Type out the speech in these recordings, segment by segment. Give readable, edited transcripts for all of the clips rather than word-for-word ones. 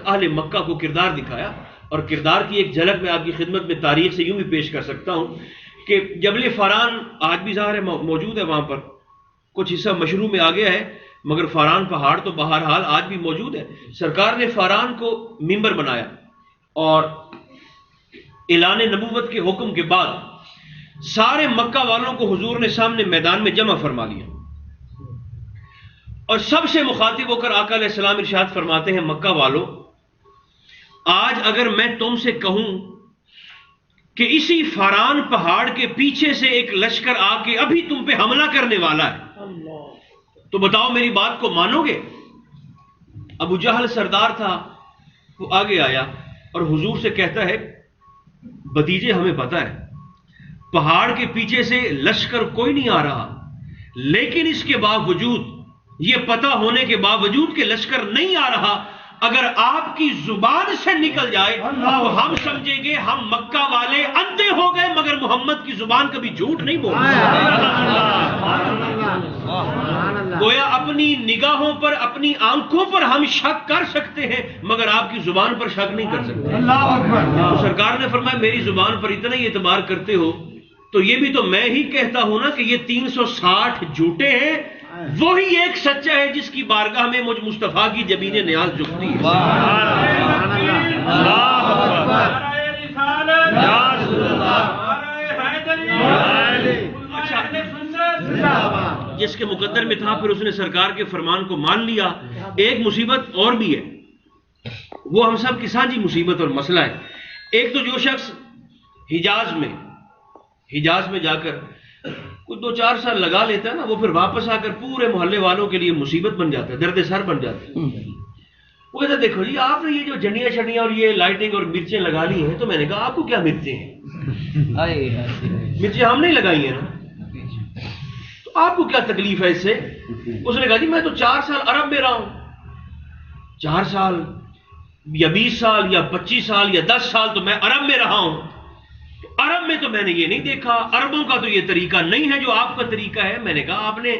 تک اہل مکہ کو کردار دکھایا. اور کردار کی ایک جھلک میں آپ کی خدمت میں تاریخ سے یوں بھی پیش کر سکتا ہوں کہ جبل فاران آج بھی ظاہر ہے موجود ہے، وہاں پر کچھ حصہ مشروع میں آ گیا ہے، مگر فاران پہاڑ تو بہرحال آج بھی موجود ہے. سرکار نے فاران کو منبر بنایا اور اعلان نبوت کے حکم کے بعد سارے مکہ والوں کو حضور نے سامنے میدان میں جمع فرما لیا، اور سب سے مخاطب ہو کر آقا علیہ السلام ارشاد فرماتے ہیں، مکہ والوں، آج اگر میں تم سے کہوں کہ اسی فاران پہاڑ کے پیچھے سے ایک لشکر آ کے ابھی تم پہ حملہ کرنے والا ہے تو بتاؤ میری بات کو مانو گے؟ ابو جہل سردار تھا، وہ آگے آیا اور حضور سے کہتا ہے، بھتیجے ہمیں پتہ ہے پہاڑ کے پیچھے سے لشکر کوئی نہیں آ رہا، لیکن اس کے باوجود، یہ پتہ ہونے کے باوجود کہ لشکر نہیں آ رہا، اگر آپ کی زبان سے نکل جائے تو ہم سمجھیں گے ہم مکہ والے اندھے ہو گئے، مگر محمد کی زبان کبھی جھوٹ نہیں بولتی. گویا اپنی نگاہوں پر، اپنی آنکھوں پر ہم شک کر سکتے ہیں، مگر آپ کی زبان پر شک نہیں کر سکتے. تو سرکار نے فرمایا میری زبان پر اتنا ہی اعتبار کرتے ہو تو یہ بھی تو میں ہی کہتا ہوں نا کہ یہ 360 جھوٹے ہیں، وہی ایک سچا ہے جس کی بارگاہ میں مجھ مصطفیٰ کی جبین نیاز جھکتی ہے. جس کے مقدر میں تھا پھر اس نے سرکار کے فرمان کو مان لیا. ایک مصیبت اور بھی ہے، وہ ہم سب کی سانجھی مصیبت اور مسئلہ ہے. ایک تو جو شخص حجاز میں جا کر کچھ 2-4 سال لگا لیتا ہے نا، وہ پھر واپس آ کر پورے محلے والوں کے لیے مصیبت بن جاتا ہے، درد سر بن جاتا ہے. وہ کہتا ہے دیکھو جی آپ نے یہ جو جنیاں شنیاں اور یہ لائٹنگ اور مرچیں لگا لی ہیں، تو میں نے کہا آپ کو کیا مرچیں ہیں؟ مرچیں ہم نہیں لگائی ہیں نا، تو آپ کو کیا تکلیف ہے اس سے؟ اس نے کہا جی میں تو 4 سال عرب میں رہا ہوں، 4 سال یا 20 سال یا 25 سال یا 10 سال تو میں عرب میں رہا ہوں. عرب میں تو میں نے یہ نہیں دیکھا، عربوں کا تو یہ طریقہ نہیں ہے جو آپ کا طریقہ ہے. میں نے کہا آپ نے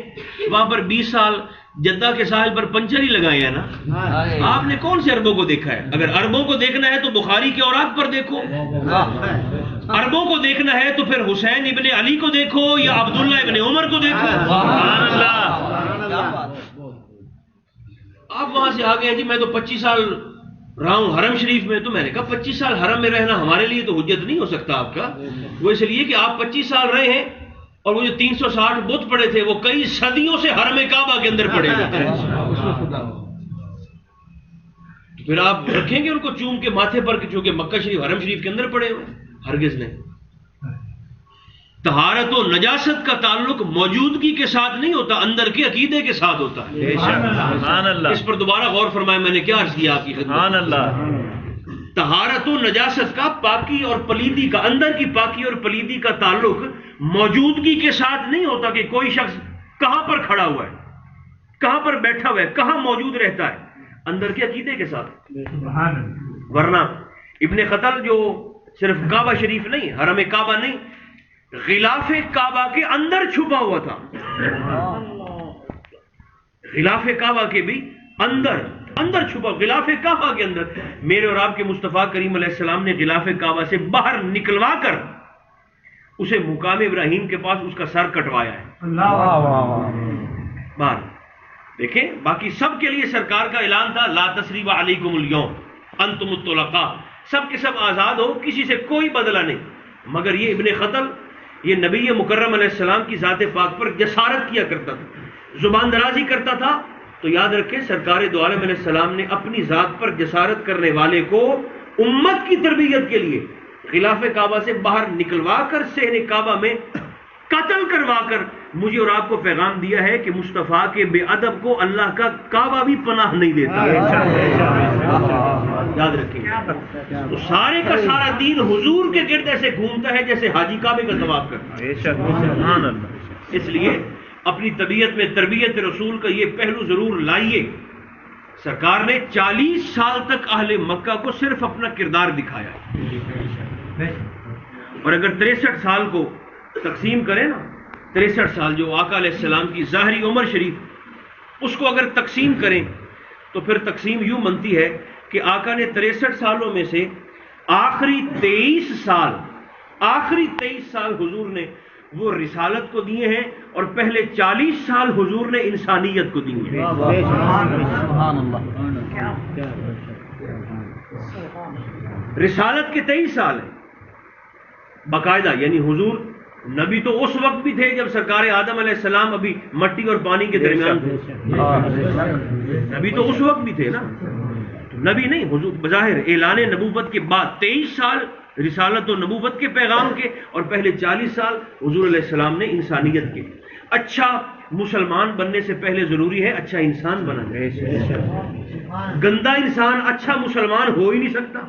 وہاں پر 20 سال جدہ کے ساحل پر پنچر ہی لگائے ہیں نا، آپ نے کون سے عربوں کو دیکھا ہے؟ اگر عربوں کو دیکھنا ہے تو بخاری کے اوراق پر دیکھو، عربوں کو دیکھنا ہے تو پھر حسین ابن علی کو دیکھو یا عبداللہ ابن عمر کو دیکھو. آپ وہاں سے آگے ہیں جی میں تو 25 سال رہا ہوں حرم شریف میں. تو میں نے کہا 25 سال حرم میں رہنا ہمارے لیے تو حجت نہیں ہو سکتا آپ کا. وہ اس لیے کہ آپ 25 سال رہے ہیں اور وہ جو 360 بت پڑے تھے وہ کئی صدیوں سے حرم کعبہ کے اندر پڑے ہوئے تھے. تو پھر آپ رکھیں گے ان کو چوم کے ماتھے پر چونکہ مکہ شریف حرم شریف کے اندر پڑے ہوئے؟ ہرگز نہیں. طہارت و نجاست کا تعلق موجودگی کے ساتھ نہیں ہوتا، اندر کے عقیدے کے ساتھ ہوتا ہے. اس پر دوبارہ غور فرمائے، میں نے کیا عرض کیا آپ کی خدمت. طہارت و نجاست کا، پاکی اور پلیدی کا، اندر کی پاکی اور پلیدی کا تعلق موجودگی کے ساتھ نہیں ہوتا کہ کوئی شخص کہاں پر کھڑا ہوا ہے، کہاں پر بیٹھا ہوا ہے، کہاں موجود رہتا ہے، اندر کے عقیدے کے ساتھ. ورنہ ابن خطل جو صرف کعبہ شریف نہیں، حرم کعبہ نہیں، غلاف کعبہ کے اندر چھپا ہوا تھا. غلاف کعبہ کے بھی اندر چھپا، غلاف کعبہ کے اندر. میرے اور آپ کے مصطفیٰ کریم علیہ السلام نے غلاف کعبہ سے باہر نکلوا کر اسے مقام ابراہیم کے پاس اس کا سر کٹوایا ہے. باہر دیکھیں، باقی سب کے لیے سرکار کا اعلان تھا، لا تثریب علیکم الیوم انتم الطلقاء، سب کے سب آزاد ہو، کسی سے کوئی بدلہ نہیں. مگر یہ ابن خطل، یہ نبی مکرم علیہ السلام کی ذات پاک پر جسارت کیا کرتا تھا، زبان درازی کرتا تھا. تو یاد رکھیں سرکار دو عالم علیہ السلام نے اپنی ذات پر جسارت کرنے والے کو امت کی تربیت کے لیے غلاف کعبہ سے باہر نکلوا کر صحن کعبہ میں قتل کروا کر مجھے اور آپ کو پیغام دیا ہے کہ مصطفیٰ کے بے ادب کو اللہ کا کعبہ بھی پناہ نہیں دیتا. یاد رکھیں، تو سارے کا سارا دین حضور کے گرد ایسے گھومتا ہے جیسے حاجی کعبے کا طواف کرتا ہے. اس لیے اپنی طبیعت میں تربیت رسول کا یہ پہلو ضرور لائیے. سرکار نے 40 سال تک اہل مکہ کو صرف اپنا کردار دکھایا ہے، اور اگر 63 سال کو تقسیم کریں نا، 63 سال جو آقا علیہ السلام کی ظاہری عمر شریف، اس کو اگر تقسیم کریں تو پھر تقسیم یوں بنتی ہے کہ آقا نے 63 سالوں میں سے آخری 23 سال حضور نے وہ رسالت کو دیے ہیں، اور پہلے 40 سال حضور نے انسانیت کو دیے ہیں۔ رسالت کے 23 سال ہیں باقاعدہ، یعنی حضور نبی تو اس وقت بھی تھے جب سرکار آدم علیہ السلام ابھی مٹی اور پانی کے درمیان تھے، نبی تو اس وقت بھی تھے نا، نبی نہیں، حضور بظاہر اعلان نبوت کے بعد 23 سال رسالت و نبوت کے پیغام کے، اور پہلے 40 سال حضور علیہ السلام نے انسانیت کے۔ اچھا مسلمان بننے سے پہلے ضروری ہے اچھا انسان بننا۔ گندا انسان اچھا مسلمان ہو ہی نہیں سکتا۔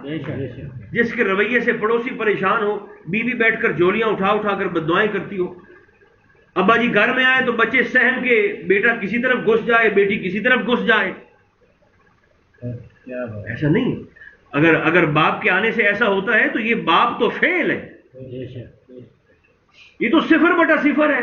جس کے رویے سے پڑوسی پریشان ہو، بیوی بیٹھ کر جولیاں اٹھا کر بددعائیں کرتی ہو، ابا جی گھر میں آئے تو بچے سہم کے بیٹا کسی طرف گھس جائے، بیٹی کسی طرف گھس جائے، ایسا نہیں۔ اگر باپ کے آنے سے ایسا ہوتا ہے تو یہ باپ تو فیل ہے، یہ تو 0/0 ہے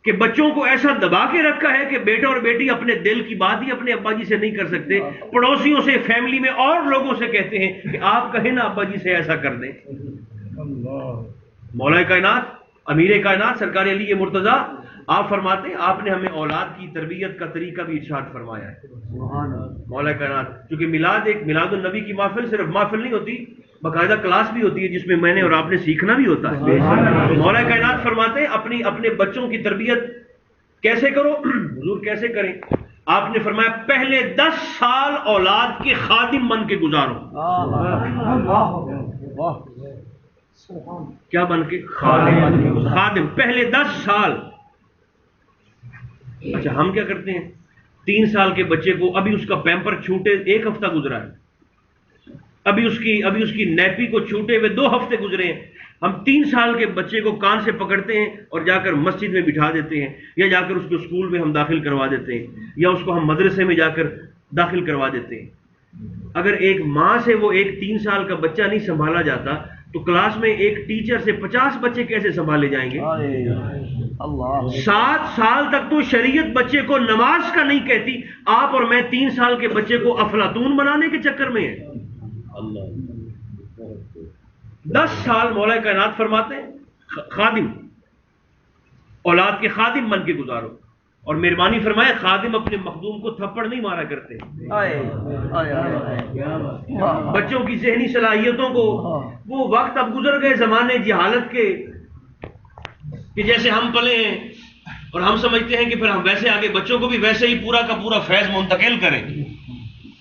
کہ بچوں کو ایسا دبا کے رکھا ہے کہ بیٹا اور بیٹی اپنے دل کی بات ہی اپنے ابا جی سے نہیں کر سکتے، پڑوسیوں سے، فیملی میں اور لوگوں سے کہتے ہیں کہ آپ کہیں نا ابا جی سے ایسا کر دیں۔ مولا کائنات، امیر کائنات سرکار علی مرتضیٰ آپ فرماتے ہیں، آپ نے ہمیں اولاد کی تربیت کا طریقہ بھی ارشاد فرمایا ہے۔ مولا کائنات، کیونکہ میلاد النبی کی محفل صرف محفل نہیں ہوتی، باقاعدہ کلاس بھی ہوتی ہے جس میں میں نے اور آپ نے سیکھنا بھی ہوتا ہے۔ تو مولا کائنات فرماتے ہیں اپنے بچوں کی تربیت کیسے کرو، حضور کیسے کریں؟ آپ نے فرمایا پہلے 10 سال اولاد کے خادم بن کے گزارو۔ کیا بن کے؟ خادم، پہلے 10 سال۔ اچھا ہم کیا کرتے ہیں؟ 3 سال کے بچے کو ابھی اس کا پیمپر چھوٹے 1 ہفتہ گزرا ہے، ابھی اس کی نیپی کو چھوٹے ہوئے 2 ہفتے گزرے ہیں، ہم 3 سال کے بچے کو کان سے پکڑتے ہیں اور جا کر مسجد میں بٹھا دیتے ہیں، یا جا کر اس کو اسکول میں ہم داخل کروا دیتے ہیں، یا اس کو ہم مدرسے میں جا کر داخل کروا دیتے ہیں۔ اگر ایک ماں سے وہ ایک 3 سال کا بچہ نہیں سنبھالا جاتا تو کلاس میں ایک ٹیچر سے 50 بچے کیسے سنبھالے جائیں گے؟ 7 سال تک تو شریعت بچے کو نماز کا نہیں کہتی، آپ اور میں 3 سال کے بچے کو افلاطون بنانے کے چکر میں ہیں۔ 10 سال مولا کائنات فرماتے ہیں خادم، اولاد کے خادم بن کے گزارو، اور مہربانی فرمائے خادم اپنے مخدوم کو تھپڑ نہیں مارا کرتے۔ بچوں کی ذہنی صلاحیتوں کو، وہ وقت اب گزر گئے زمانے جہالت کے کہ جیسے ہم پلے ہیں اور ہم سمجھتے ہیں کہ پھر ہم ویسے آگے بچوں کو بھی ویسے ہی پورا کا پورا فیض منتقل کریں۔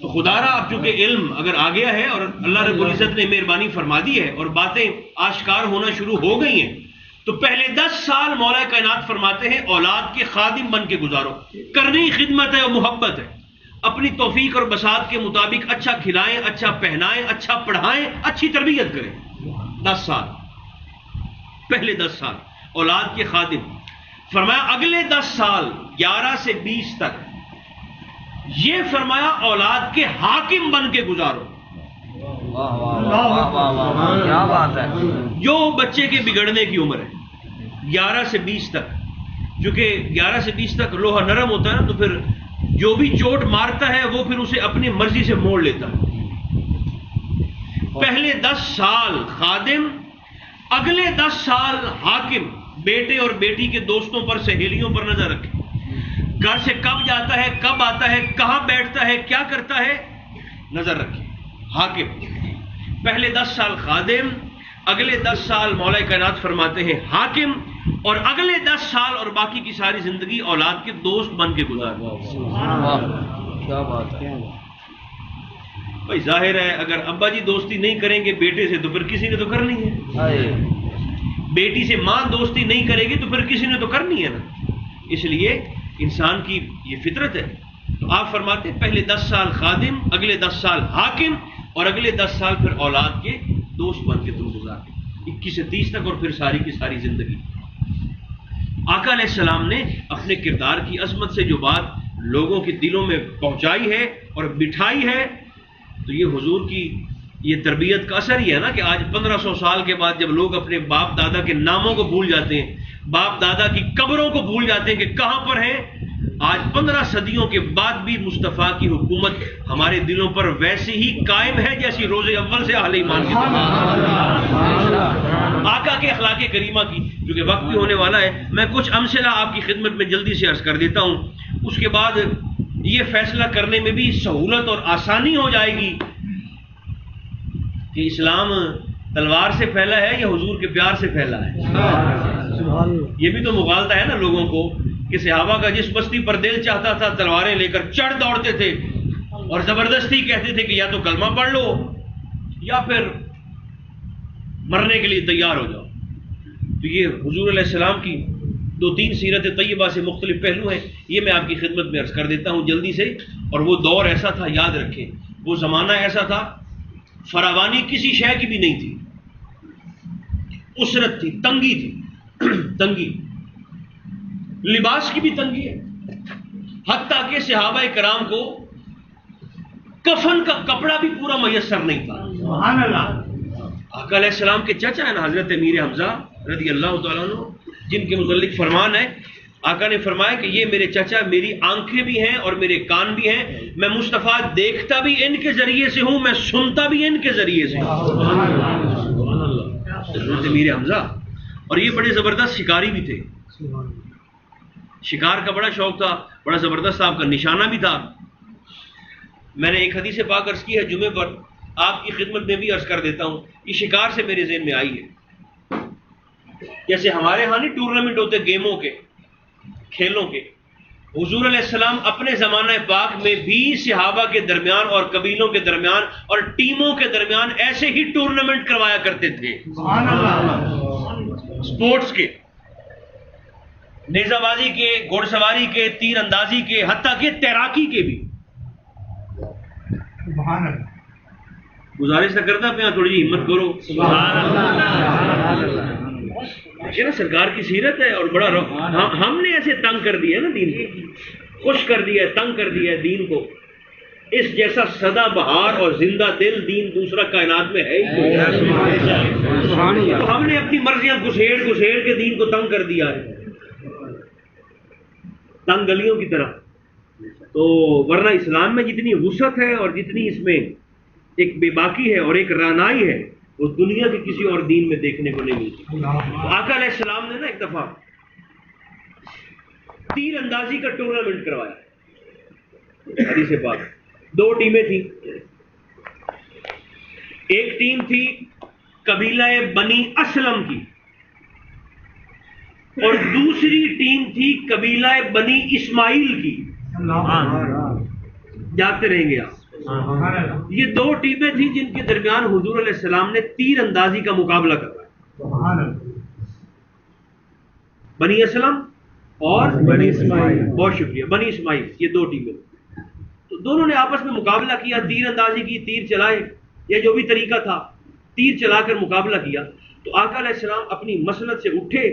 تو خدا را اب چونکہ علم اگر آ گیا ہے اور اللہ رب العزت نے مہربانی فرما دی ہے اور باتیں آشکار ہونا شروع ہو گئی ہیں، تو پہلے 10 سال مولا کائنات فرماتے ہیں اولاد کے خادم بن کے گزارو۔ کرنی خدمت ہے اور محبت ہے، اپنی توفیق اور بساط کے مطابق اچھا کھلائیں، اچھا پہنائیں، اچھا پڑھائیں، اچھی تربیت کریں۔ 10 سال، پہلے 10 سال اولاد کے خادم۔ فرمایا اگلے 10 سال 11 سے 20 تک یہ فرمایا اولاد کے حاکم بن کے گزارو۔ کیا بات ہے! جو بچے کے بگڑنے کی عمر ہے 11 سے 20 تک، کیونکہ 11 سے 20 تک لوہا نرم ہوتا ہے نا، تو پھر جو بھی چوٹ مارتا ہے وہ پھر اسے اپنی مرضی سے موڑ لیتا ہے۔ پہلے 10 سال خادم، اگلے 10 سال حاکم۔ بیٹے اور بیٹی کے دوستوں پر، سہیلیوں پر نظر رکھے، گھر سے کب جاتا ہے، کب آتا ہے، کہاں بیٹھتا ہے، کیا کرتا ہے، نظر رکھے۔ حاکم، پہلے 10 سال خادم، اگلے 10 سال مولا کائنات فرماتے ہیں حاکم، اور اگلے 10 سال اور باقی کی ساری زندگی اولاد کے دوست بن کے گزارو۔ کیا بات ہے! بھائی ظاہر ہے اگر ابا جی دوستی نہیں کریں گے بیٹے سے تو پھر کسی نے تو کرنی ہے، بیٹی سے ماں دوستی نہیں کرے گی تو پھر کسی نے تو کرنی ہے نا۔ اس لیے انسان کی یہ فطرت ہے۔ تو آپ فرماتے ہیں پہلے 10 سال خادم، اگلے 10 سال حاکم، اور اگلے 10 سال پھر اولاد کے دوست بن کے تم گزارتے، 21 سے 30 تک اور پھر ساری کی ساری زندگی۔ آقا علیہ السلام نے اپنے کردار کی عظمت سے جو بات لوگوں کے دلوں میں پہنچائی ہے اور بٹھائی ہے، تو یہ حضور کی یہ تربیت کا اثر ہی ہے نا کہ آج 1500 سال کے بعد جب لوگ اپنے باپ دادا کے ناموں کو بھول جاتے ہیں، باپ دادا کی قبروں کو بھول جاتے ہیں کہ کہاں پر ہیں، آج 15 صدیوں کے بعد بھی مصطفیٰ کی حکومت ہمارے دلوں پر ویسے ہی قائم ہے جیسی روز اول سے اہل ایمان کی طرح. آقا کے اخلاق کریمہ کی. کیونکہ وقت بھی ہونے والا ہے، میں کچھ امثلہ آپ کی خدمت میں جلدی سے عرض کر دیتا ہوں. اس کے بعد یہ فیصلہ کرنے میں بھی سہولت اور آسانی ہو جائے گی کہ اسلام تلوار سے پھیلا ہے یا حضور کے پیار سے پھیلا ہے. یہ بھی تو مغالطہ ہے نا لوگوں کو کہ صحابہ کا جس بستی پر دل چاہتا تھا تلواریں لے کر چڑھ دوڑتے تھے اور زبردستی کہتے تھے کہ یا تو کلمہ پڑھ لو یا پھر مرنے کے لیے تیار ہو جاؤ. تو یہ حضور علیہ السلام کی 2-3 سیرت طیبہ سے مختلف پہلو ہیں. یہ میں آپ کی خدمت میں عرض کر دیتا ہوں جلدی سے. اور وہ دور ایسا تھا، یاد رکھیں، وہ زمانہ ایسا تھا فراوانی کسی شے کی بھی نہیں تھی. اسرت تھی، تنگی تھی، تنگی، لباس کی بھی تنگی ہے. حتیٰ کہ صحابہ کرام کو کفن کا کپڑا بھی پورا میسر نہیں تھا. سبحان اللہ. آقا علیہ السلام کے چچا ہیں نا حضرت امیر حمزہ رضی اللہ تعالیٰ عنہ، جن کے متعلق فرمان ہے، آقا نے فرمایا کہ یہ میرے چچا میری آنکھیں بھی ہیں اور میرے کان بھی ہیں. میں مصطفیٰ دیکھتا بھی ان کے ذریعے سے ہوں، میں سنتا بھی ان کے ذریعے سے ہوں. حضرت امیر حمزہ. اور یہ بڑے زبردست شکاری بھی تھے. شکار کا بڑا شوق تھا، بڑا زبردست آپ کا نشانہ بھی تھا. میں نے ایک حدیث پاک عرض کی ہے جمعے پر، آپ کی خدمت میں بھی عرض کر دیتا ہوں. یہ شکار سے میرے ذہن میں آئی ہے. جیسے ہمارے ہاں نہیں ٹورنامنٹ ہوتے گیموں کے، کھیلوں کے، حضور علیہ السلام اپنے زمانہ پاک میں بھی صحابہ کے درمیان اور قبیلوں کے درمیان اور ٹیموں کے درمیان ایسے ہی ٹورنامنٹ کروایا کرتے تھے. سپورٹس کے، نیزہ بازی کے، گھوڑ سواری کے، تیر اندازی کے، حتیٰ کہ تیراکی کے بھی. گزارش کرتا پہ تھوڑی جی ہمت کرو. دیکھیں نا سرکار کی سیرت ہے اور بڑا ہم نے ایسے تنگ کر دیا ہے نا دین کو، خوش کر دیا ہے، تنگ کر دیا ہے دین کو. اس جیسا سدا بہار اور زندہ دل دین دوسرا کائنات میں ہے ہی کوئی. تو ہم نے اپنی مرضیاں گھسیڑ کے دین کو تنگ کر دیا ہے، تنگ گلیوں کی طرح. تو ورنہ اسلام میں جتنی وسعت ہے اور جتنی اس میں ایک بے باکی ہے اور ایک رانائی ہے، وہ دنیا کے کسی اور دین میں دیکھنے کو نہیں ملتی. تو آقا علیہ السلام نے نا ایک دفعہ تیر اندازی کا ٹورنامنٹ کروایا. حدیث پاک 2 ٹیمیں تھیں. ایک ٹیم تھی قبیلہ بنی اسلم کی اور دوسری ٹیم تھی قبیلہ بنی اسماعیل کی. جاتے رہیں گے آپ. یہ 2 ٹیمیں تھیں جن کے درمیان حضور علیہ السلام نے تیر اندازی کا مقابلہ کروایا. بنی اسلم اور بنی اسماعیل. بہت شکریہ. بنی اسماعیل، یہ 2 ٹیمیں. تو دونوں نے آپس میں مقابلہ کیا، تیر اندازی کی، تیر چلائے یا جو بھی طریقہ تھا تیر چلا کر مقابلہ کیا. تو آقا علیہ السلام اپنی مسند سے اٹھے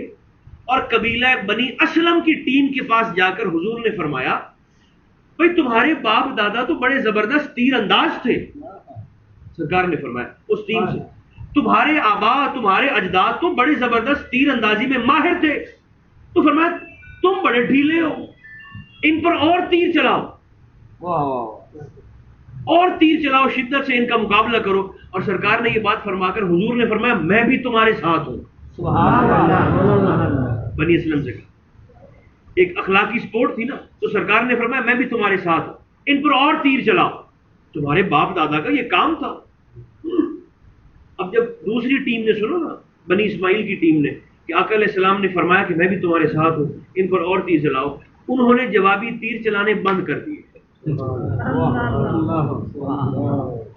اور قبیلہ بنی اسلم کی ٹیم کے پاس جا کر حضور نے فرمایا بھئی تمہارے باپ دادا تو بڑے زبردست تیر انداز تھے. سرکار نے فرمایا اس ٹیم سے تمہارے آبا تمہارے اجداد تو بڑے زبردست تیر اندازی میں ماہر تھے. تو فرمایا تم بڑے ڈھیلے ہو، ان پر اور تیر چلاؤ، اور تیر چلاؤ، شدت سے ان کا مقابلہ کرو. اور سرکار نے یہ بات فرما کر حضور نے فرمایا میں بھی تمہارے ساتھ ہوں. بنی اسلم سے ایک اخلاقی سپورٹ تھی نا، تو سرکار نے فرمایا میں بھی تمہارے ساتھ ہوں، ان پر اور تیر چلاؤ. تمہارے باپ دادا کا یہ کام تھا. اب جب دوسری ٹیم نے سنو نا، بنی اسماعیل کی ٹیم نے، کہ آقا علیہ السلام نے فرمایا کہ میں بھی تمہارے ساتھ ہوں، ان پر اور تیر چلاؤ، انہوں نے جوابی تیر چلانے بند کر دیے.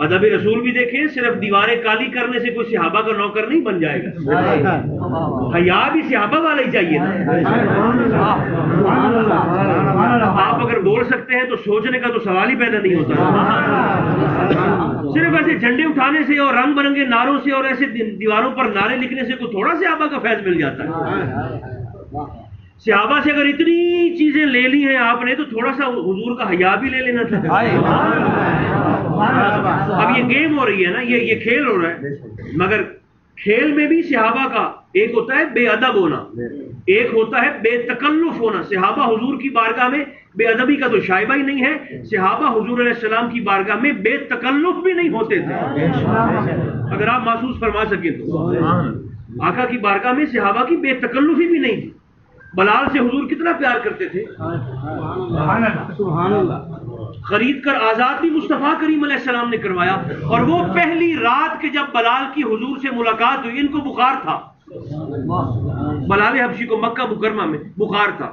ادب رسول بھی دیکھیں، صرف دیواریں کالی کرنے سے کوئی صحابہ کا نوکر نہیں بن جائے گا. حیا بھی صحابہ والا ہی چاہیے نا. آپ اگر بول سکتے ہیں تو سوچنے کا تو سوال ہی پیدا نہیں ہوتا. صرف ایسے جھنڈے اٹھانے سے اور رنگ برنگے نعروں سے اور ایسے دیواروں پر نعرے لکھنے سے کوئی تھوڑا صحابہ کا فیض مل جاتا ہے. صحابہ سے اگر اتنی چیزیں لے لی ہیں آپ نے تو تھوڑا سا حضور کا حیا بھی لے لینا تھا. اب یہ گیم ہو رہی ہے نا، یہ کھیل ہو رہا ہے، مگر کھیل میں بھی صحابہ کا ایک ہوتا ہے بے ادب ہونا، ایک ہوتا ہے بے تکلف ہونا. صحابہ حضور کی بارگاہ میں بے ادبی کا تو شائبہ ہی نہیں ہے. صحابہ حضور علیہ السلام کی بارگاہ میں بے تکلف بھی نہیں ہوتے تھے, اگر آپ محسوس فرما سکیں تو. آقا کی بارگاہ میں صحابہ کی بے تکلفی بھی نہیں تھی. بلال سے حضور کتنا پیار کرتے تھے, سبحان اللہ. خرید کر آزاد بھی مصطفیٰ کریم علیہ السلام نے کروایا. اور وہ پہلی رات کے جب بلال کی حضور سے ملاقات ہوئی, ان کو بخار تھا, بلال حبشی کو مکہ مکرمہ میں بخار تھا.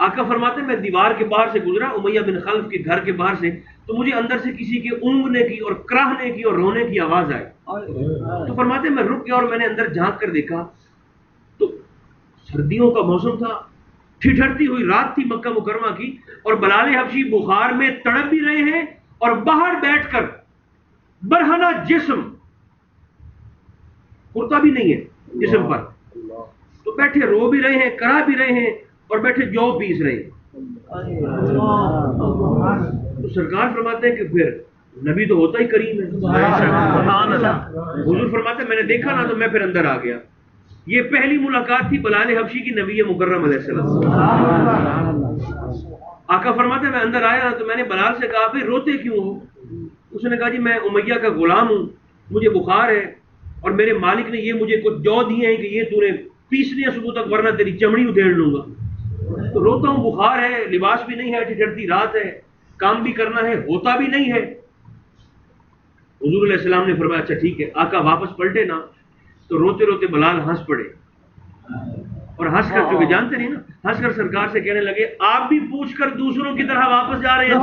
آقا فرماتے ہیں میں دیوار کے باہر سے گزرا, امیہ بن خلف کے گھر کے باہر سے, تو مجھے اندر سے کسی کے اونگنے کی اور کراہنے کی اور رونے کی آواز آئی. تو فرماتے ہیں میں رک گیا اور میں نے اندر جھانک کر دیکھا تو سردیوں کا موسم تھا, ٹھٹھرتی ہوئی رات تھی مکہ مکرمہ کی, اور بلال حبشی بخار میں تڑپ بھی رہے ہیں اور باہر بیٹھ کر برہنہ جسم, کرتا بھی نہیں ہے جسم پر, تو بیٹھے رو بھی رہے ہیں, کرا بھی رہے ہیں, اور بیٹھے جو پیس رہے ہیں. تو سرکار فرماتے ہیں کہ پھر نبی تو ہوتا ہی کریم ہے. حضور فرماتے ہیں میں نے دیکھا نا تو میں پھر اندر آ گیا. یہ پہلی ملاقات تھی بلال حبشی کی نبی مکرم علیہ السلام. آقا فرماتے ہیں میں اندر آیا تو میں نے بلال سے کہا بھائی روتے کیوں ہو؟ اس نے کہا جی میں امیہ کا غلام ہوں, مجھے بخار ہے, اور میرے مالک نے یہ مجھے کچھ جو دیے ہیں کہ یہ تو نے پیسنی ہے صبح تک, ورنہ تیری چمڑی ادھیڑ لوں گا. تو روتا ہوں, بخار ہے, لباس بھی نہیں ہے, ٹھٹھرتی رات ہے, کام بھی کرنا ہے, ہوتا بھی نہیں ہے. حضور علیہ السلام نے فرمایا اچھا ٹھیک ہے. آقا واپس پلٹے نا تو روتے روتے بلال ہنس پڑے, اور ہنس کر, چونکہ جانتے نہیں نا, ہنس کر سرکار سے کہنے لگے آپ بھی پوچھ کر دوسروں کی طرح واپس جا رہے ہیں,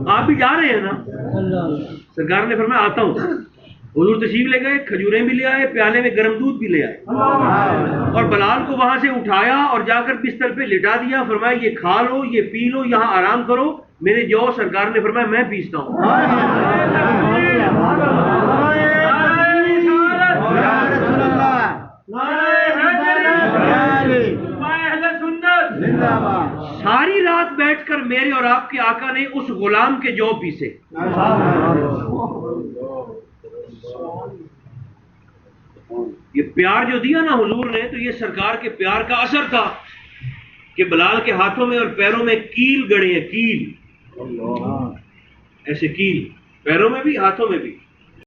آپ بھی جا رہے ہیں نا؟ سرکار نے فرمایا آتا ہوں. حضور تشریف لے گئے, کھجوریں بھی لے آئے, پیالے میں گرم دودھ بھی لے آئے, اور بلال کو وہاں سے اٹھایا اور جا کر بستر پہ لٹا دیا. فرمایا یہ کھا لو, یہ پی لو, یہاں آرام کرو. میرے جو سرکار نے فرمایا میں پیستا ہوں. ساری رات بیٹھ کر میرے اور آپ کے آقا نے اس غلام کے جو پیسے. یہ پیار جو دیا نا حضور نے, تو یہ سرکار کے پیار کا اثر تھا کہ بلال کے ہاتھوں میں اور پیروں میں کیل گڑے ہیں, کیل, ایسے کیل پیروں میں بھی ہاتھوں میں بھی.